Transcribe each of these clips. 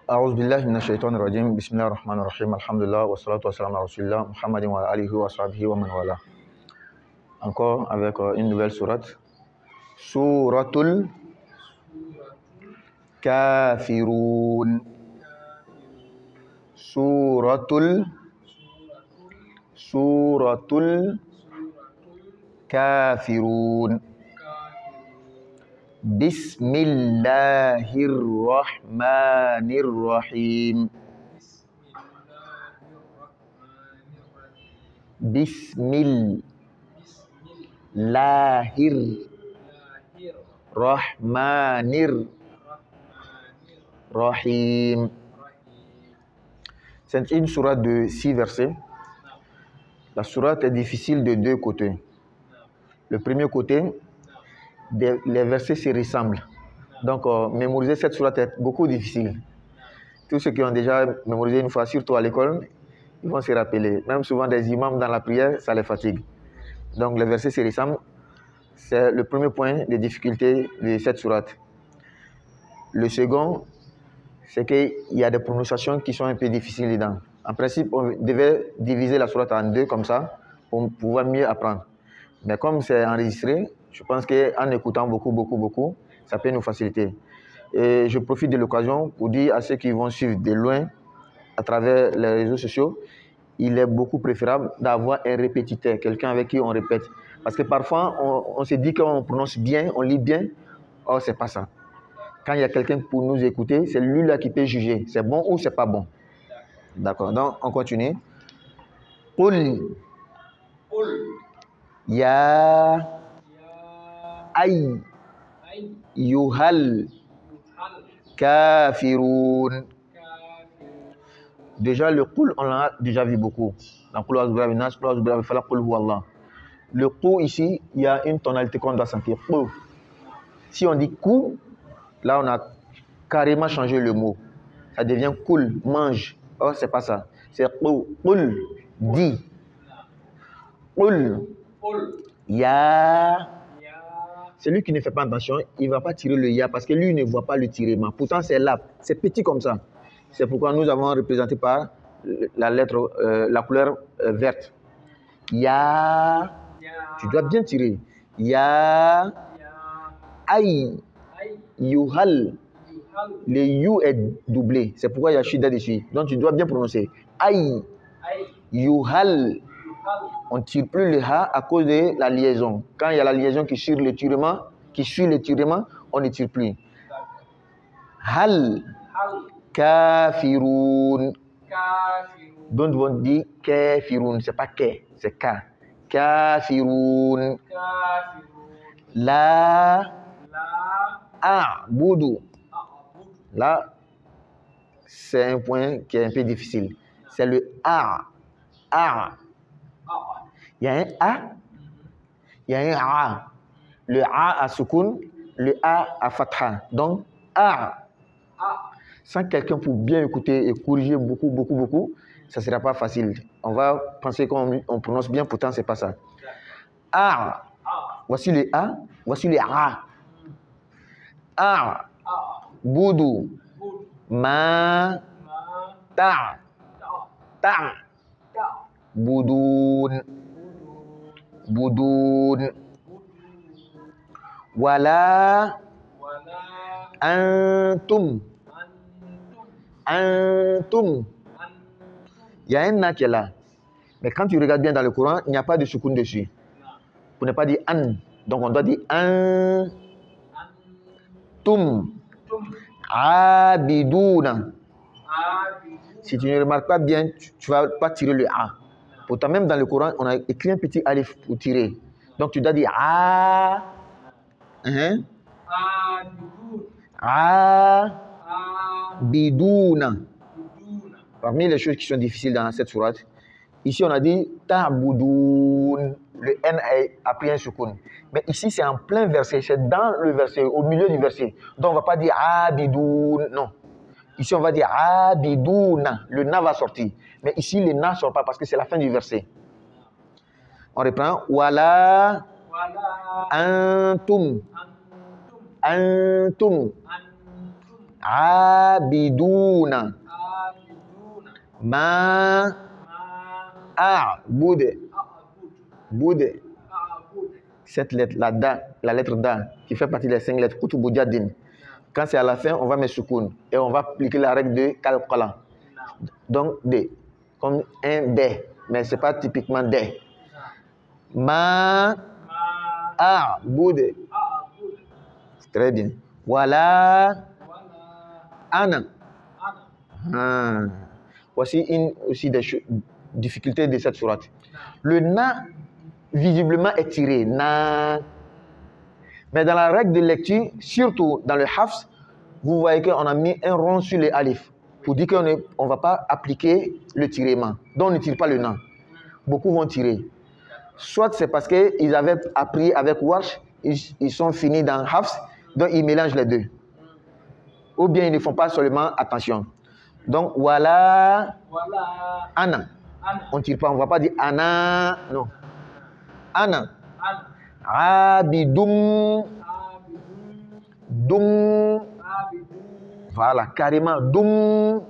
أعوذ بالله من الشيطان الرجيم بسم الله الرحمن الرحيم الحمد لله والصلاة والسلام على رسول الله محمد وعلى آله وصحبه ومن والاه. Encore avec une nouvelle sourate. Suratul Kafirun. Suratul Kafirun. Bismillahirrahmanirrahim. Bismillahirrahmanirrahim. C'est une sourate de 6 versets. La sourate est difficile de deux côtés. Le premier côté, les versets se ressemblent. Donc, mémoriser cette sourate est beaucoup difficile. Tous ceux qui ont déjà mémorisé une fois, surtout à l'école, ils vont se rappeler. Même souvent des imams dans la prière, ça les fatigue. Donc, les versets se ressemblent. C'est le premier point de difficulté de cette sourate. Le second, c'est qu'il y a des prononciations qui sont un peu difficiles dedans. En principe, on devait diviser la sourate en deux comme ça pour pouvoir mieux apprendre. Mais comme c'est enregistré, je pense qu'en écoutant beaucoup, ça peut nous faciliter. Et je profite de l'occasion pour dire à ceux qui vont suivre de loin à travers les réseaux sociaux, il est beaucoup préférable d'avoir un répétiteur, quelqu'un avec qui on répète. Parce que parfois, on se dit qu'on prononce bien, on lit bien. Or, c'est pas ça. Quand il y a quelqu'un pour nous écouter, c'est lui-là qui peut juger. C'est bon ou c'est pas bon. D'accord. Donc, on continue. Qul ya ayyuhal kafirun. Déjà, le qul, on l'a déjà vu beaucoup. Dans qul a'udhu bi nas, qul a'udhu bi falaq, qul huwallah. Le qu ici, il y a une tonalité qu'on doit sentir. Qu. Si on dit qu, là on a carrément changé le mot. Ça devient qul, mange. Oh, c'est pas ça. C'est qu, qul, dis. Qul, ya. Celui qui ne fait pas attention, il ne va pas tirer le ya parce que lui ne voit pas le tirement. Pourtant, c'est là, c'est petit comme ça. C'est pourquoi nous avons représenté par la lettre, la couleur verte. Ya. Tu dois bien tirer. Ya. Aïe. Yuhal. Le you est doublé. C'est pourquoi il y a shida dessus. Donc tu dois bien prononcer. Aïe. Yuhal. On ne tire plus le ha à cause de la liaison. Quand il y a la liaison qui suit le tirement, on ne tire plus. Hal. Kafirun. Donc on dit kafirun. C'est pas ke, c'est ka. Kafirun. La a'budu. Là, c'est un point qui est un peu difficile. C'est le a. A. Il y a un a, il y a un a. Le a à soukoun, le a à fatha. Donc, a. Sans quelqu'un pour bien écouter et corriger beaucoup, ça ne sera pas facile. On va penser qu'on prononce bien, pourtant, ce n'est pas ça. A. Voici le a, voici le a. A. Boudou. Ma. Ta. Ta. Budun. Wala. Antum. Il y a un na qui est là. Mais quand tu regardes bien dans le Coran, il n'y a pas de soukoun dessus. Pour ne pas dire an. Donc on doit dire an. Tum. Abiduna. Si tu ne remarques pas bien, tu ne vas pas tirer le a. Pourtant, même dans le Coran, on a écrit un petit alif pour tirer. Donc tu dois dire a. Abiduna. Parmi les choses qui sont difficiles dans cette sourate, ici on a dit ta'budun. Le N a pris un soukoun. Mais ici c'est en plein verset, c'est dans le verset, au milieu du verset. Donc on ne va pas dire abidun, non. Ici on va dire abiduna. Le na va sortir. Mais ici le na ne sort pas parce que c'est la fin du verset. On reprend. Wala antum. Abiduna. Ma a'bud. Boud. Cette lettre, la lettre Da, qui fait partie des 5 lettres, Kutubujadin. Quand c'est à la fin, on va mettre soukoun. Et on va appliquer la règle de Kalqala. Donc, D. Comme un D. Mais ce n'est pas typiquement D. Ma a'bud. Très bien. Voilà. Ana. Voici une aussi des difficultés de cette sourate. Le na, visiblement, est tiré. Na. Mais dans la règle de lecture, surtout dans le hafs, vous voyez qu'on a mis un rond sur les alif pour dire qu'on ne va pas appliquer le tirement. Donc, on ne tire pas le na. Beaucoup vont tirer. Soit c'est parce qu'ils avaient appris avec Warsh, ils sont finis dans hafs, donc ils mélangent les deux. Ou bien ils ne font pas seulement attention. Donc, voilà. Ana. On ne tire pas, on ne va pas dire Ana. Non. Ana. Abidum. Dum. Voilà, carrément. Dum.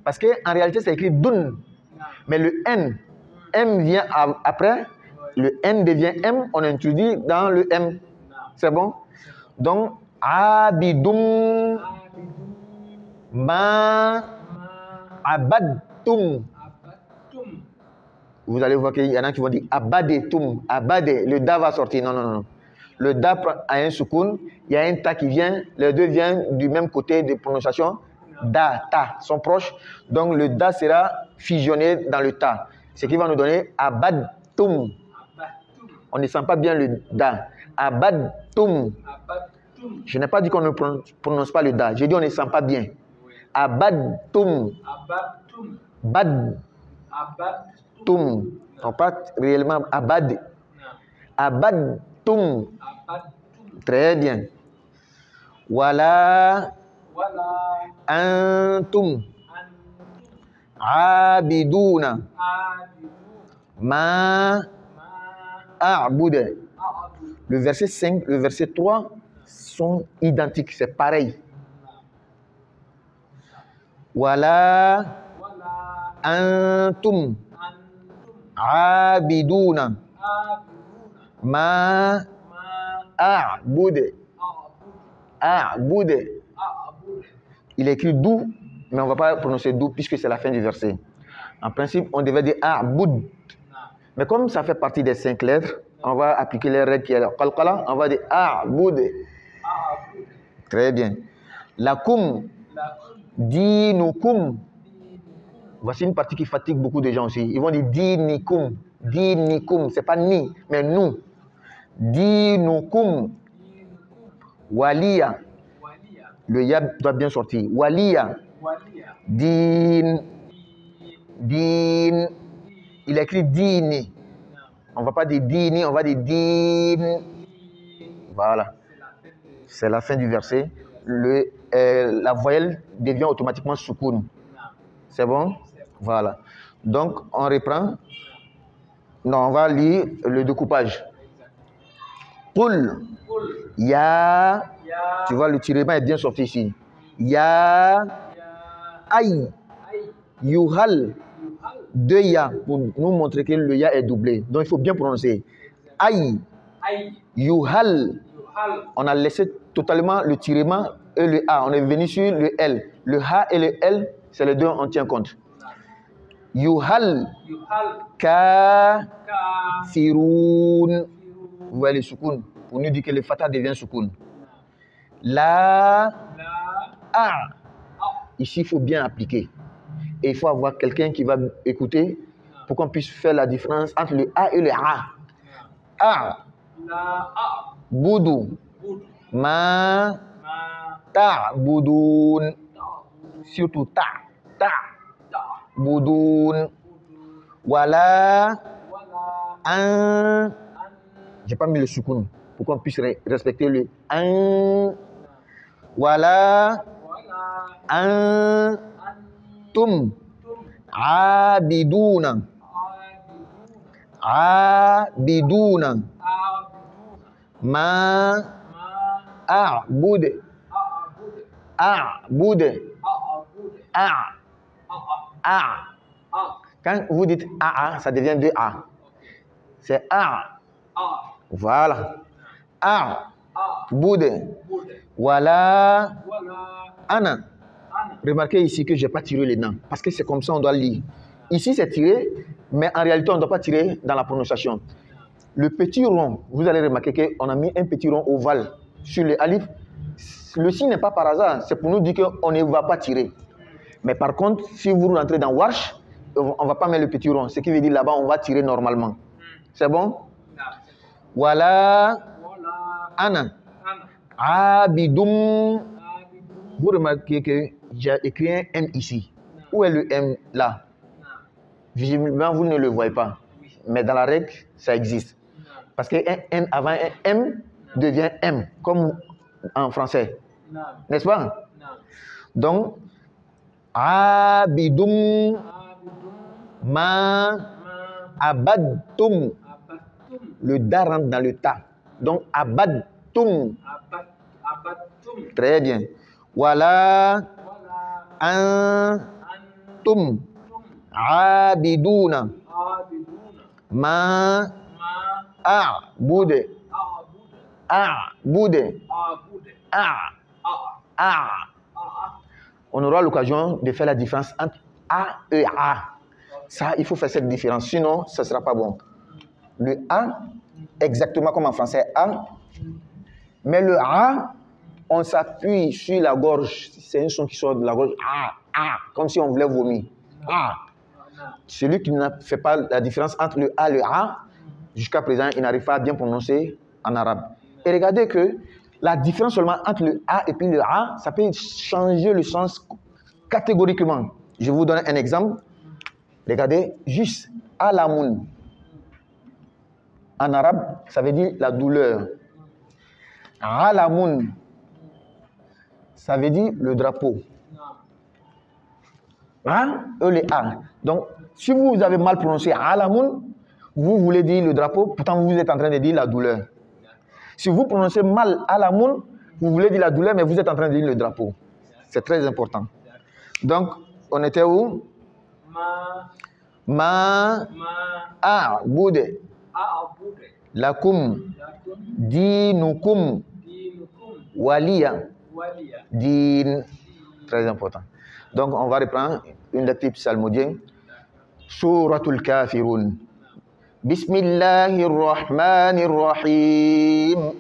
Parce qu'en réalité, c'est écrit Dun. Mais le N. M vient après. Le N devient M. On introduit dans le M. C'est bon? Donc, Abidum. Ma abadtum. Vous allez voir qu'il y en a qui vont dire abadetum. Abade, le da va sortir. Non, non, non. Le da a un soukoun, il y a un ta qui vient, les deux viennent du même côté de prononciation. Da, ta, sont proches. Donc le da sera fusionné dans le ta. Ce qui va nous donner abadtum. On ne sent pas bien le da. Abadtum. Je n'ai pas dit qu'on ne prononce pas le da. J'ai dit on ne sent pas bien. Abadtum. Bad. Tum. Non, pas réellement abad. Abadtum. Très bien. Voilà. Antum. Abiduna. Ma a'bud. Le verset 5, le verset 3 sont identiques, c'est pareil. Wala antum abiduna ma a'bud. A'bud. Il est écrit dou, mais on ne va pas prononcer dou puisque c'est la fin du verset. En principe, on devait dire a'bud. Mais comme ça fait partie des 5 lettres, on va appliquer les règles qui est là. Qalqala, on va dire a'bud. Très bien. Lakum. Dinukum. Voici une partie qui fatigue beaucoup de gens aussi. Ils vont dire dinikum. Dinikum. Ce n'est pas ni, mais nous. Dinukum. Waliya. Le ya doit bien sortir. Waliya. Din. Din. Il écrit dini. On ne va pas dire dini, on va dire din. Voilà. C'est la fin du verset. La voyelle devient automatiquement soukoun. C'est bon? Voilà. Donc, on reprend. Non, on va lire le découpage. Qul. Ya. Tu vois, le tirement est bien sorti ici. Ya. Aïe. Yuhal. 2 ya pour nous montrer que le ya est doublé. Donc, il faut bien prononcer. Aïe. Yuhal. On a laissé totalement le tirement et le A. On est venu sur le L. Le H et le L, c'est les deux, on tient compte. Yuhal. Kafirun. Vous voyez le soukoun. Pour nous dire que le fatha devient soukoun. La. A. Ici, il faut bien appliquer. Et il faut avoir quelqu'un qui va écouter pour qu'on puisse faire la différence entre le A et le A. A. Boudou. Ma. Ta. Boudoun. Surtout ta. Ta. Boudoun. Voilà. Un. J'ai pas mis le soukoun pour qu'on puisse respecter le un. Voilà. Un. Tum. Abiduna. Abiduna. Ma a'bud. A'bud. A. Quand vous dites A, ça devient 2 A. C'est A. Voilà. A'bud. Voilà. Ana. Remarquez ici que je n'ai pas tiré les dents. Parce que c'est comme ça on doit lire. Ici c'est tiré, mais en réalité on ne doit pas tirer dans la prononciation. Le petit rond, vous allez remarquer qu'on a mis un petit rond ovale sur le alif. Le signe n'est pas par hasard, c'est pour nous dire qu'on ne va pas tirer. Mais par contre, si vous rentrez dans Warsh, on ne va pas mettre le petit rond. Ce qui veut dire là-bas, on va tirer normalement. C'est bon? Voilà. Ana. Abidum. Vous remarquez que j'ai écrit un M ici. Où est le M là? Visiblement, vous ne le voyez pas. Mais dans la règle, ça existe. Parce qu'un N avant un M devient M, comme en français. N'est-ce pas? Donc, Abidum ma abadtum. Le da rentre dans le ta. Donc, abadtum. Très bien. Voilà. Antum. Abiduna. Ma a'bude. A'bude. On aura l'occasion de faire la différence entre A et A. Ça, il faut faire cette différence. Sinon, ça ne sera pas bon. Le A, exactement comme en français, A. Mais le A, on s'appuie sur la gorge. C'est un son qui sort de la gorge. A. Comme si on voulait vomir. A. Celui qui ne fait pas la différence entre le A et le A, jusqu'à présent, il n'arrive pas à bien prononcer en arabe. Et regardez que la différence seulement entre le A et puis le A, ça peut changer le sens catégoriquement. Je vous donne un exemple. Regardez, juste alamoun. En arabe, ça veut dire la douleur. Alamoun, ça veut dire le drapeau. Hein? Le A. Donc, si vous avez mal prononcé alamoun, vous voulez dire le drapeau, pourtant vous êtes en train de dire la douleur. Si vous prononcez mal alamoun, vous voulez dire la douleur, mais vous êtes en train de dire le drapeau. C'est très important. Donc, on était où? Ma a'bude. Lakum. Dinukum. Waliya. Din. Très important. Donc, on va reprendre une lecture psalmodienne. Suratul Kafirun. Bismillahirrahmanirrahim.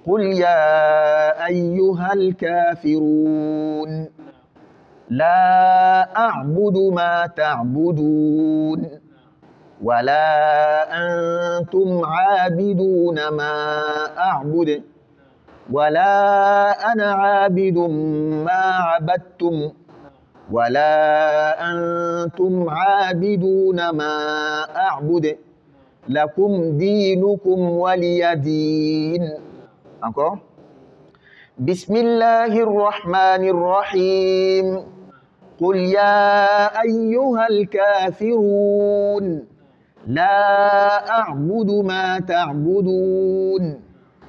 Qul ya ayyuhal kafirun. La a'budu ma ta'budun. Wa la antum 'abiduna ma a'budu. Wa la ana 'abidun ma 'abadtum. Wa la antum 'abiduna ma a'budu. Lakum dinukum waliyadin. Encore. Bismillahirrahmanirrahim. Qul ya ayyuhal kafirun. La a'budu ma ta'budun.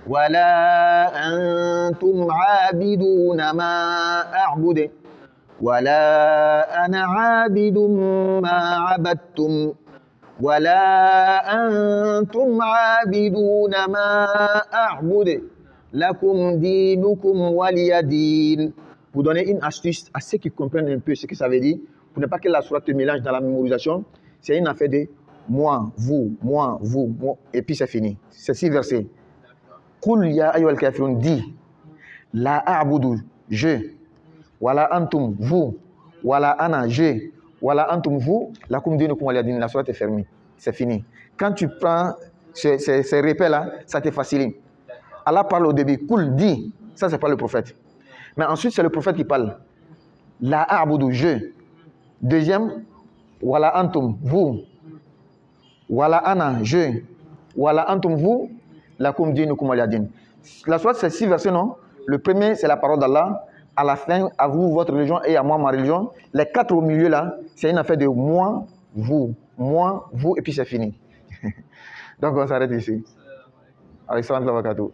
Wa la antum 'abiduna ma a'budu. Wa la ana 'abidun ma 'abadtum. Wa la antum 'abiduna ma a'budu. Lakum dinukum waliyadin. Pour donner une astuce à ceux qui comprennent un peu ce que ça veut dire, pour ne pas que la sourate te mélange dans la mémorisation, c'est une affaire de moi, vous, et puis c'est fini. C'est 6 versets. Qul ya ayyuhal kafirun, dit, la a'budu, je, wala antum, vous, wala ana, je, wala antum, vous, lakum dinukum waliyadin. La sourate est fermée. C'est fini. Quand tu prends ces repères-là, ça te facilite. Allah parle au début, Kul dit, ça c'est pas le prophète. Mais ensuite c'est le prophète qui parle. La a'budu, je. Deuxième, wala antum, vous. Wala ana, je. Wala antum, vous. Lakum dinukum waliyadin. La sourate c'est 6 versets, non? Le premier c'est la parole d'Allah. À la fin, à vous votre religion et à moi ma religion. Les 4 au milieu là, c'est une affaire de moi, vous, et puis c'est fini. Donc on s'arrête ici. Alexandre Lavakatou.